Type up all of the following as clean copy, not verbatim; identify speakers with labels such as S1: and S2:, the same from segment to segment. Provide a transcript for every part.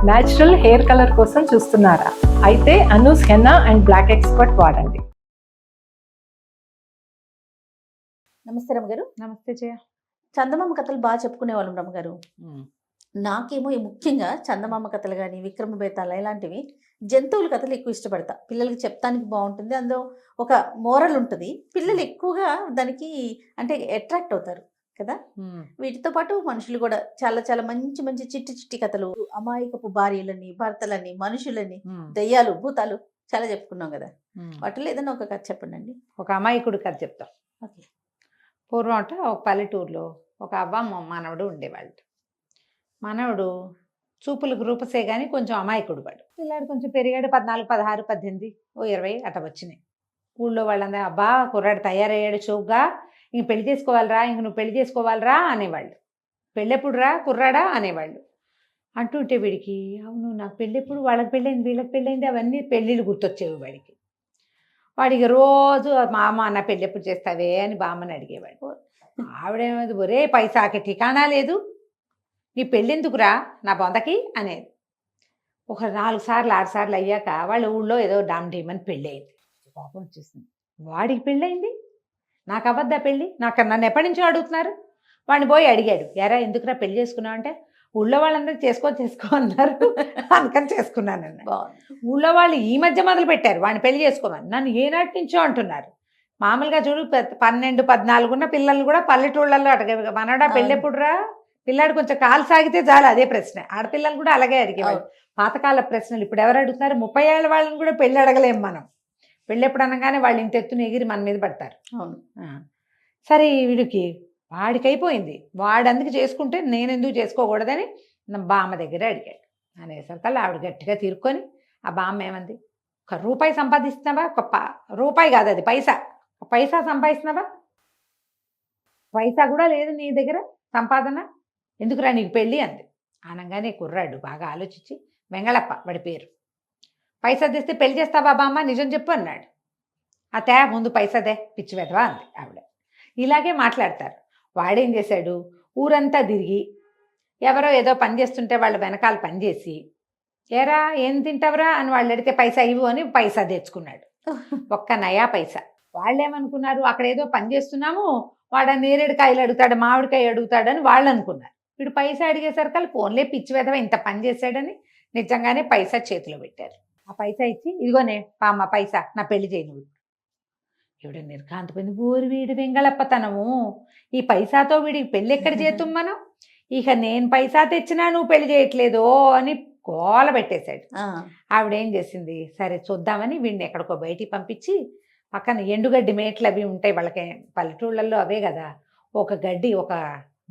S1: Natural hair colour కోసం చూస్తున్నారా? అయితే Anoos henna and black expert వాడండి.
S2: నమస్తే రమ్మగారు.
S1: నమస్తే జయ.
S2: చందమామ కథలు బాగా చెప్పుకునే వాళ్ళం రమ్మగారు. నాకేమో ముఖ్యంగా చందమామ కథలు కానీ విక్రమ బేతాళ ఇలాంటివి జంతువుల కథలు ఎక్కువ ఇష్టపడతా. పిల్లలకి చెప్తానికి బాగుంటుంది, అందులో ఒక మోరల్ ఉంటుంది. పిల్లలు ఎక్కువగా దానికి అంటే అట్రాక్ట్ అవుతారు కదా. వీటితో పాటు మనుషులు కూడా చాలా చాలా మంచి మంచి చిట్టి చిట్టి కథలు, అమాయకపు భార్యలని, భర్తలని, మనుషులని, దయ్యాలు, భూతాలు చాలా చెప్పుకున్నాం కదా. వాటిలో ఏదైనా ఒక కథ చెప్పండి.
S3: ఒక అమాయకుడు కథ చెప్తాం.
S2: ఓకే.
S3: పూర్వం అంటే ఒక పల్లెటూరులో ఒక అవ్వ మనవడు ఉండేవాళ్ళు. మనవడు చూపులకు రూపసే కానీ కొంచెం అమాయకుడు వాడు. పిల్లాడు కొంచెం పెరిగాడు, 14, 16, 18, 20 అట్లా వచ్చినాయి. ఊళ్ళో వాళ్ళందరూ అబ్బా కుర్రాడు తయారయ్యాడు చౌగ్గా, ఇంక పెళ్లి చేసుకోవాలిరా, ఇంక నువ్వు పెళ్లి చేసుకోవాలిరా అనేవాళ్ళు. పెళ్ళెప్పుడురా కుర్రాడా అనేవాళ్ళు. అంటుంటే వీడికి అవును నాకు పెళ్ళెప్పుడు, వాళ్ళకి పెళ్ళైంది, వీళ్ళకి పెళ్ళైంది, అవన్నీ పెళ్ళిళ్ళు గుర్తొచ్చేవి వాడికి. వాడికి రోజు మా అమ్మ నా పెళ్ళి ఎప్పుడు చేస్తావే అని బామ్మని అడిగేవాడు. ఆవిడేమది ఒరే పైసాకి ఠికానా లేదు, నీ పెళ్ళెందుకురా నా బొందకి అనేది. ఒక 4 సార్లు 6 సార్లు అయ్యాక వాళ్ళ ఊళ్ళో ఏదో డామ్ డీమని పెళ్ళి అయింది. కోపం వచ్చేసింది. వాడికి పెళ్ళయింది, నాకు అబద్ధ పెళ్ళి, నన్ను ఎప్పటి నుంచో అడుగుతున్నారు. వాడిని పోయి అడిగాడు, ఎరా ఎందుకురా పెళ్లి చేసుకున్నావు అంటే ఊళ్ళో వాళ్ళందరూ చేసుకో అన్నారు, అందుకని చేసుకున్నాను అన్న. ఊళ్ళో వాళ్ళు ఈ మధ్య మొదలు పెట్టారు వాడిని పెళ్లి చేసుకోమని, నన్ను ఏనాటి నుంచో అంటున్నారు. మామూలుగా చూడు 12, 14 ఉన్న పిల్లలు కూడా పల్లెటూళ్ళల్లో అడిగేవి, మనడా పెళ్ళెప్పుడురా, పిల్లాడు కొంచెం కాలు సాగితే చాలు అదే ప్రశ్న. ఆడపిల్లలు కూడా అలాగే అడిగేవాళ్ళు. పాతకాల ప్రశ్నలు ఇప్పుడు ఎవరు అడుగుతున్నారు? 30 ఏళ్ళ వాళ్ళని కూడా పెళ్ళి అడగలేము మనం. పెళ్ళెప్పుడు అనగానే వాళ్ళు ఇంత ఎత్తున ఎగిరి మన మీద పడతారు.
S2: అవును.
S3: సరే వీడికి వాడికి అయిపోయింది, వాడు అందుకు చేసుకుంటే నేను ఎందుకు చేసుకోకూడదని నా బామ్మ దగ్గర అడిగాడు. అనేసరికల్లా ఆవిడ గట్టిగా తీరుకొని ఆ బామ్మ ఏమంది, ఒక రూపాయి సంపాదిస్తున్నావా, రూపాయి కాదు అది పైసా సంపాదిస్తున్నావా, పైసా కూడా లేదు నీ దగ్గర సంపాదన, ఎందుకురా నీకు పెళ్ళి అంది. అనగానే కుర్రాడు బాగా ఆలోచించి, వెంగళప్ప వాడి పేరు, పైసా తెస్తే పెళ్లి చేస్తావా బామ్మ, నిజం చెప్పు అన్నాడు. అతే ముందు పైసాదే పిచ్చి వెధవా అంది ఆవిడ. ఇలాగే మాట్లాడతారు. వాడేం చేశాడు, ఊరంతా తిరిగి ఎవరో ఏదో పని చేస్తుంటే వాళ్ళ వెనకాల పని చేసి, ఏరా ఏం తింటావురా అని వాళ్ళు అడిగితే పైసా ఇవ్వు అని పైసా తెచ్చుకున్నాడు. ఒక్క నయా పైసా. వాళ్ళేమనుకున్నారు, అక్కడ ఏదో పని చేస్తున్నాము వాడు నేరేడుకాయలు అడుగుతాడు, మామిడికాయ అడుగుతాడని వాళ్ళు అనుకున్నారు. వీడు పైసా అడిగేసరికి ఫోన్లే పిచ్చి వెధవ ఇంత పని చేశాడని నిజంగానే పైసా చేతిలో పెట్టారు. ఆ పైసా ఇచ్చి ఇదిగోనే పామ్మ పైసా, నా పెళ్లి చేయను. ఇవిడ నిర్ఘాంతపోయింది. ఊరి వీడి వెంగళప్పతనము, ఈ పైసాతో వీడికి పెళ్ళి ఎక్కడ చేద్దాం మనం, ఇక నేను పైసా తెచ్చినా నువ్వు పెళ్లి చేయట్లేదో అని గోల పెట్టేశాడు. ఆవిడేం చేసింది, సరే చూద్దామని వీడిని ఎక్కడికో బయటికి పంపించి పక్కన ఎండుగడ్డి మేట్లు అవి ఉంటాయి వాళ్ళకి పల్లెటూళ్ళల్లో అవే కదా, ఒక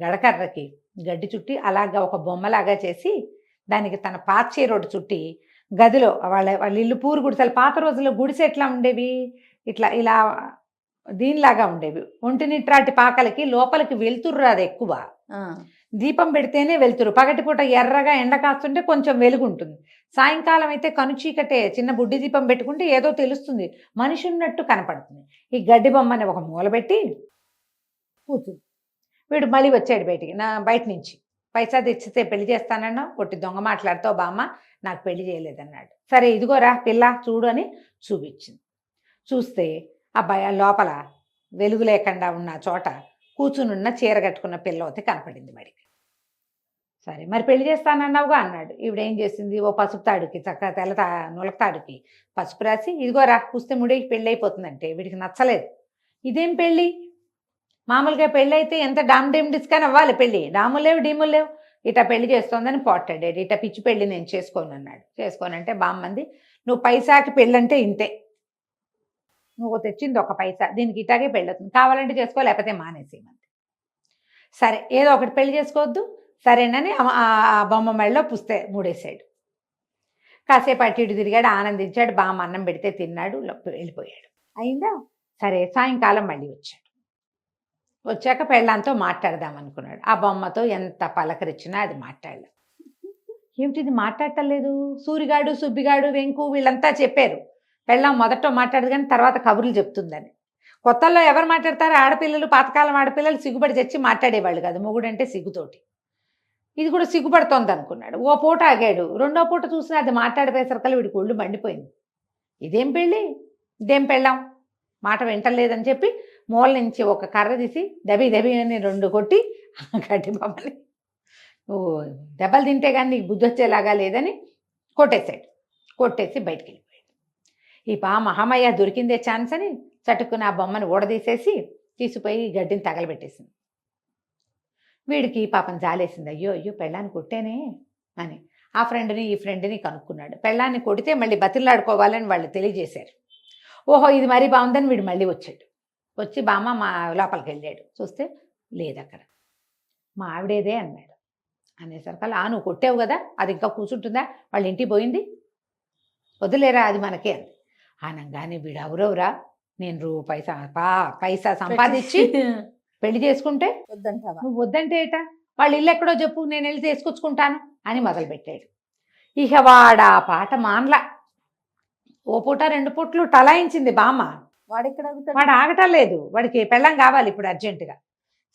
S3: గడకర్రకి గడ్డి చుట్టి అలాగా ఒక బొమ్మలాగా చేసి దానికి తన పాచే రోడ్డు చుట్టి గదిలో వాళ్ళ ఇల్లు పూరు గుడిసెలు, పాత రోజుల్లో గుడిసె ఎట్లా ఉండేవి, ఇలా దీనిలాగా ఉండేవి. ఒంటినిట్రాటి పాకలకి లోపలికి వెలుతురు రాదు ఎక్కువ, దీపం పెడితేనే వెలుతురు. పగటిపూట ఎర్రగా ఎండ కాస్తుంటే కొంచెం వెలుగు ఉంటుంది, సాయంకాలం అయితే కనుచీకటే చిన్న బుడ్డి దీపం పెట్టుకుంటే ఏదో తెలుస్తుంది, మనిషి ఉన్నట్టు కనపడుతుంది. ఈ గడ్డి బొమ్మని ఒక మూల పెట్టి కూర్చుంది. వీడు మళ్ళీ వచ్చాడు బయట నుంచి, పైసా తెచ్చితే పెళ్లి చేస్తానన్నా, కొట్టి దొంగ మాట్లాడుతావు బామ్మ, నాకు పెళ్లి చేయలేదన్నాడు. సరే ఇదిగోరా పిల్ల చూడు అని చూపించింది. చూస్తే అబ్బాయి లోపల వెలుగు లేకుండా ఉన్న చోట కూర్చునున్న చీర కట్టుకున్న పిల్లవతి కనపడింది వాడికి. సరే మరి పెళ్లి చేస్తానన్నావుగా అన్నాడు. ఈవిడేం చేసింది, ఓ పసుపు తాడుకి చక్కగా నులక తాడుకి పసుపు రాసి ఇదిగోరా పుస్తే ముడికి పెళ్ళి అయిపోతుందంటే వీడికి నచ్చలేదు. ఇదేం పెళ్ళి, మామూలుగా పెళ్ళి అయితే ఎంత డామ్ డేమ్ డిస్కాన్ అవ్వాలి, పెళ్ళి డాములు లేవు డీములు లేవు, ఇటా పెళ్లి చేస్తోందని పోట్లాడాడు. ఇటా పిచ్చి పెళ్ళి నేను చేసుకోను అన్నాడు. చేసుకోనంటే బామ్మంది, నువ్వు పైసాకి పెళ్ళంటే ఇంతే, నువ్వు తెచ్చింది ఒక పైసా, దీనికి ఇటాగే పెళ్ళవుతుంది, కావాలంటే చేసుకో లేకపోతే మానేసేయమంది. సరే ఏదో ఒకటి పెళ్లి చేసుకోవద్దు సరేనని ఆ బొమ్మ మెడలో పుస్తే మూడేశాడు. కాసేపు అటు ఇటు తిరిగాడు, ఆనందించాడు, బామ్మ అన్నం పెడితే తిన్నాడు, వెళ్ళిపోయాడు. అయిందా, సరే సాయంకాలం మళ్ళీ వచ్చాక పెళ్ళాంతో మాట్లాడదాం అనుకున్నాడు. ఆ బొమ్మతో ఎంత పలకరించినా అది మాట్లాడలేదు. ఏమిటిది మాట్లాడటం లేదు, సూరిగాడు సుబ్బిగాడు వెంకు వీళ్ళంతా చెప్పారు పెళ్ళాం మొదట మాట్లాడదు కానీ తర్వాత కబుర్లు చెప్తుందని. కొత్తల్లో ఎవరు మాట్లాడతారు, ఆడపిల్లలు, పాతకాలం ఆడపిల్లలు సిగ్గుపడి చచ్చి మాట్లాడేవాళ్ళు కాదు, మొగుడంటే సిగ్గుతోటి. ఇది కూడా సిగ్గుపడుతోంది అనుకున్నాడు. ఓ పూట ఆగాడు. రెండో పూట చూసినా అది మాట్లాడిపోయేసరికల్లా వీడికి ఒళ్ళు మండిపోయింది. ఇదేం పెళ్ళి, ఇదేం పెళ్ళాం, మాట వింటలేదని చెప్పి మూల నుంచి ఒక కర్ర తీసి దబి దబి అని 2 కొట్టి గడ్డి బొమ్మని నువ్వు దెబ్బలు తింటే కానీ నీకు బుద్ధి వచ్చేలాగా లేదని కొట్టేశాడు. కొట్టేసి బయటికి వెళ్ళిపోయాడు. ఈ మహామయ్య దొరికిందే ఛాన్స్ అని చటుక్కున ఆ బొమ్మను ఊడదీసేసి తీసిపోయి గడ్డిని తగలబెట్టేసింది. వీడికి పాపం జాలేసింది. అయ్యో అయ్యో పెళ్ళాన్ని కొట్టేనే అని ఆ ఫ్రెండ్ని ఈ ఫ్రెండ్ని కనుక్కున్నాడు. పెళ్ళాన్ని కొడితే మళ్ళీ బతిలాడుకోవాలని వాళ్ళు తెలియజేశారు. ఓహో ఇది మరీ బాగుందని వీడు మళ్ళీ వచ్చాడు. వచ్చి బామ్మ మా లోపలికి వెళ్ళాడు. చూస్తే లేదు అక్కడ. మా ఆవిడేదే అన్నాడు. అనేసరికల్లా నువ్వు కొట్టావు కదా, అది ఇంకా కూర్చుంటుందా, వాళ్ళ ఇంటికి పోయింది, వదిలేరా అది మనకే అంది. అనగానే వీడు ఎవరెవరా, నేను పైసా సంపాదించి పెళ్లి చేసుకుంటే
S2: వద్దంటావా?
S3: నువ్వు వద్దంటే ఏట, వాళ్ళ ఇల్లు ఎక్కడో చెప్పు, నేను వెళ్ళి తీసుకొచ్చుకుంటాను అని మొదలుపెట్టాడు. ఇక వాడు ఆ పాట మానలా. ఓ పూట 2 పూటలు టలాయించింది బామ్మ.
S2: వాడెక్కడ ఆగుతాడు?
S3: వాడు ఆగటం లేదు. వాడికి పెళ్ళం కావాలి ఇప్పుడు అర్జెంటుగా.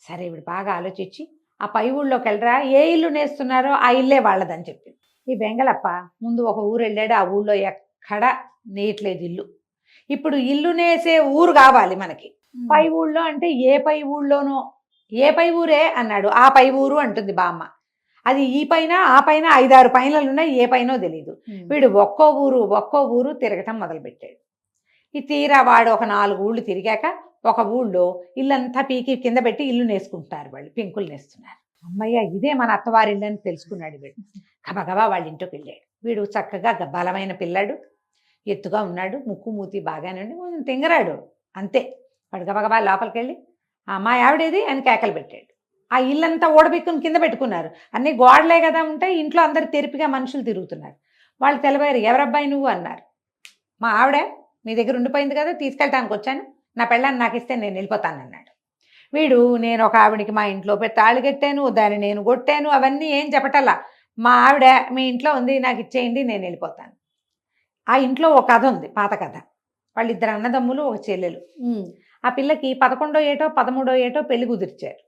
S3: సరే వీడు బాగా ఆలోచించి ఆ పై ఊళ్ళోకి వెళ్ళరా, ఏ ఇల్లు నేస్తున్నారో ఆ ఇల్లే వాళ్ళదని చెప్పింది. ఈ వెంగళప్ప ముందు ఒక ఊరు వెళ్ళాడు. ఆ ఊళ్ళో ఎక్కడ నేయట్లేదు ఇల్లు. ఇప్పుడు ఇల్లు నేసే ఊరు కావాలి మనకి. పై ఊళ్ళో అంటే ఏ పై ఊళ్ళోనో, ఏ పై ఊరే అన్నాడు. ఆ పై ఊరు అంటుంది బామ్మ. అది ఈ పైన ఆ పైన 5-6 పైనలు ఉన్నాయి, ఏ పైనో తెలియదు. వీడు ఒక్కో ఊరు తిరగటం మొదలుపెట్టాడు. ఈ తీరా వాడు ఒక 4 ఊళ్ళు తిరిగాక ఒక ఊళ్ళో ఇల్లంతా పీకి కింద పెట్టి ఇల్లు నేసుకుంటున్నారు వాళ్ళు, పెంకులు నేస్తున్నారు. అమ్మయ్య ఇదే మన అత్తవారిల్లు అని తెలుసుకున్నాడు వీడు. గబగబా వాళ్ళ ఇంట్లోకి వెళ్ళాడు. వీడు చక్కగా బలమైన పిల్లాడు, ఎత్తుగా ఉన్నాడు, ముక్కు మూతి బాగానే ఉండి కొంచెం తింగరాడు అంతే. వాడు గబగబా లోపలికి వెళ్ళి మా ఆవిడేది అని కేకలు పెట్టాడు. ఆ ఇల్లంతా ఓడబెక్కుని కింద పెట్టుకున్నారు. అన్నీ గోడలే కదా ఉంటాయి, ఇంట్లో అందరు తెరిపిగా మనుషులు తిరుగుతున్నారు. వాళ్ళు తెలవారు, ఎవరబ్బాయి నువ్వు అన్నారు. మా ఆవిడ మీ దగ్గర ఉండిపోయింది కదా, తీసుకెళ్ళటానికి వచ్చాను, నా పెళ్ళాన్ని నాకు ఇస్తే నేను వెళ్ళిపోతాను అన్నాడు. వీడు నేను ఒక ఆవిడికి మా ఇంట్లో తాళి కట్టాను, దాన్ని నేను కొట్టాను, అవన్నీ ఏం చెప్పటల్లా, మా ఆవిడ మీ ఇంట్లో ఉంది నాకు ఇచ్చేయండి నేను వెళ్ళిపోతాను. ఆ ఇంట్లో ఒక కథ ఉంది, పాత కథ. వాళ్ళిద్దరు అన్నదమ్ములు, ఒక చెల్లెలు. ఆ పిల్లకి 11వ ఏటో 13వ ఏటో పెళ్లి కుదిర్చారు.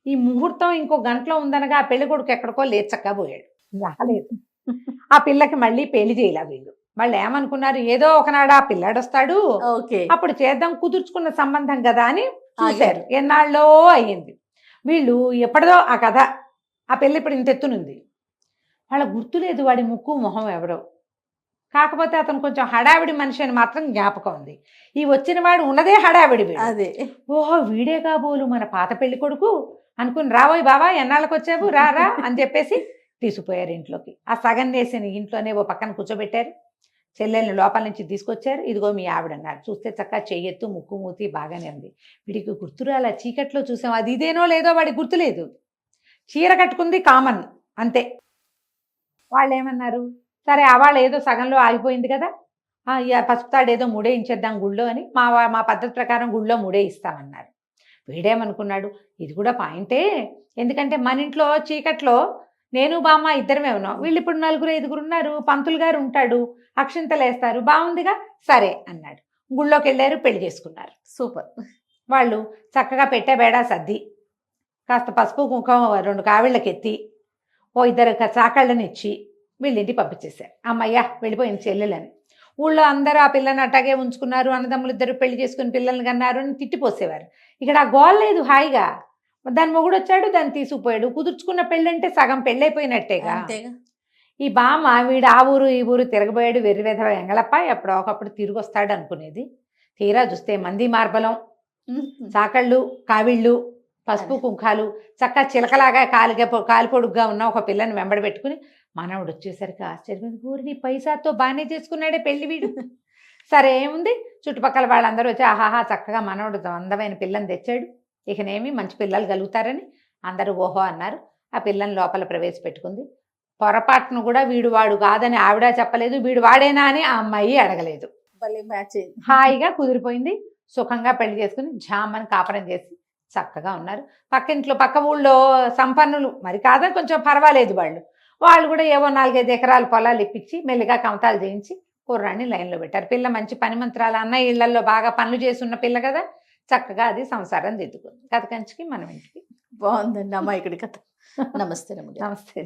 S3: ఈ ముహూర్తం ఇంకో గంటలో ఉందనగా ఆ పెళ్లి కొడుకు ఎక్కడికో లేచక్కా పోయాడు, రాలేదు. ఆ పిల్లకి మళ్ళీ పెళ్లి చేయలే వీళ్ళు. వాళ్ళు ఏమనుకున్నారు, ఏదో ఒకనాడు ఆ పిల్లాడు వస్తాడు, అప్పుడు చేద్దాం, కుదుర్చుకున్న సంబంధం కదా అని చూశారు. ఎన్నాళ్ళో అయ్యింది. వీళ్ళు ఎప్పటిదో ఆ కథ, ఆ పెళ్ళి ఇప్పుడు ఇంత ఎత్తునుంది. వాళ్ళ గుర్తులేదు వాడి ముక్కు మొహం ఎవరో. కాకపోతే అతను కొంచెం హడావిడి మనిషి అని మాత్రం జ్ఞాపకం ఉంది. ఈ వచ్చిన వాడు ఉన్నదే హడావిడి.
S2: అదే
S3: ఓహో వీడే కాబోలు మన పాత పెళ్లి కొడుకు అనుకుని, రాబోయ్ బాబా ఎన్నాళ్ళకి వచ్చావు రారా అని చెప్పేసి తీసుకుపోయారు ఇంట్లోకి. ఆ సగం వేసిన ఇంట్లోనే ఓ పక్కన కూర్చోబెట్టారు. చెల్లెల్ని లోపల నుంచి తీసుకొచ్చారు. ఇదిగో మీ ఆవిడన్నారు. చూస్తే చక్కగా చెయ్యెత్తు, ముక్కు మూతి బాగానే ఉంది. వీడికి గుర్తురాలా, చీకట్లో చూసాం, అది ఇదేనో లేదో వాడికి గుర్తులేదు. చీర కట్టుకుంది కామన్ అంతే. వాళ్ళు ఏమన్నారు, సరే ఆవాళ్ళు ఏదో సగంలో ఆగిపోయింది కదా, పసుపు తాడు ఏదో ముడేయించేద్దాం గుళ్ళో అని మా పద్ధతి ప్రకారం గుళ్ళో ముడేయిస్తామన్నారు. వీడేమనుకున్నాడు, ఇది కూడా పాయింటే, ఎందుకంటే మన ఇంట్లో చీకట్లో నేను బామ్మ ఇద్దరమే ఉన్నాం, వీళ్ళు ఇప్పుడు 4-5 ఉన్నారు, పంతులు గారు ఉంటాడు, అక్షింతలు వేస్తారు, బాగుందిగా సరే అన్నాడు. గుళ్ళోకి వెళ్ళారు, పెళ్లి చేసుకున్నారు.
S2: సూపర్.
S3: వాళ్ళు చక్కగా పెట్టే బేడా సర్ది, కాస్త పసుపు కుంకుమ 2 కావిళ్ళకి ఎత్తి, ఓ 2 చాకళ్ళని ఇచ్చి వీళ్ళింటికి పంపించేశారు. అమ్మయ్య వెళ్ళిపోయింది చెల్లెలని. ఊళ్ళో అందరూ ఆ పిల్లని అట్టాగే ఉంచుకున్నారు. అన్నదమ్ములు 2 పెళ్లి చేసుకుని పిల్లల్ని కన్నారు అని తిట్టిపోసేవారు. ఇక్కడ ఆ గోల్ లేదు, హాయిగా దాని మొగుడు వచ్చాడు, దాన్ని తీసుకుపోయాడు. కుదుర్చుకున్న పెళ్ళంటే సగం పెళ్ళైపోయినట్టేగా. ఈ బామ్మ వీడు ఆ ఊరు ఈ ఊరు తిరగబోయాడు, వెర్రివెధవ ఎంగళప్ప ఎప్పుడో ఒకప్పుడు తిరిగి వస్తాడు అనుకునేది. తీరా చూస్తే మంది మార్బలం, చాకళ్ళు, కావిళ్ళు, పసుపు కుంకాలు, చక్క చిలకలాగా కాలి పొడుగ్గా ఉన్న ఒక పిల్లని వెంబడి పెట్టుకుని మనవడు వచ్చేసరికి ఆశ్చర్యం, ఊరిని పైసాతో బాగానే చేసుకున్నాడే పెళ్లి వీడు. సరే ఏముంది, చుట్టుపక్కల వాళ్ళందరూ వచ్చి ఆహాహా చక్కగా మనవడు అందమైన పిల్లని తెచ్చాడు, ఇకనేమి మంచి పిల్లలు కలుగుతారని అందరూ ఓహో అన్నారు. ఆ పిల్లని లోపల ప్రవేశపెట్టుకుంది. పొరపాటును కూడా వీడు వాడు కాదని ఆవిడ చెప్పలేదు, వీడు వాడేనా అని ఆ అమ్మాయి అడగలేదు. హాయిగా కుదిరిపోయింది. సుఖంగా పెళ్లి చేసుకుని జామని కాపురం చేసి చక్కగా ఉన్నారు. పక్క ఊళ్ళో సంపన్నులు మరి కాదని కొంచెం పర్వాలేదు, వాళ్ళు కూడా ఏవో 4-5 ఎకరాల పొలాలు ఇప్పించి మెల్లిగా కమతాలు చేయించి కుర్రాన్ని లైన్లో పెట్టారు. పిల్ల మంచి పని మంత్రాలు, అన్నయ్య ఇళ్లలో బాగా పనులు చేస్తున్న పిల్ల కదా, చక్కగా అది సంసారం దిద్దుకుంది. కథ కంచికి మనం ఇంటికి.
S2: బాగుందండి అమ్మాయికుడి కథ. నమస్తే రమ్మగారు.
S3: నమస్తే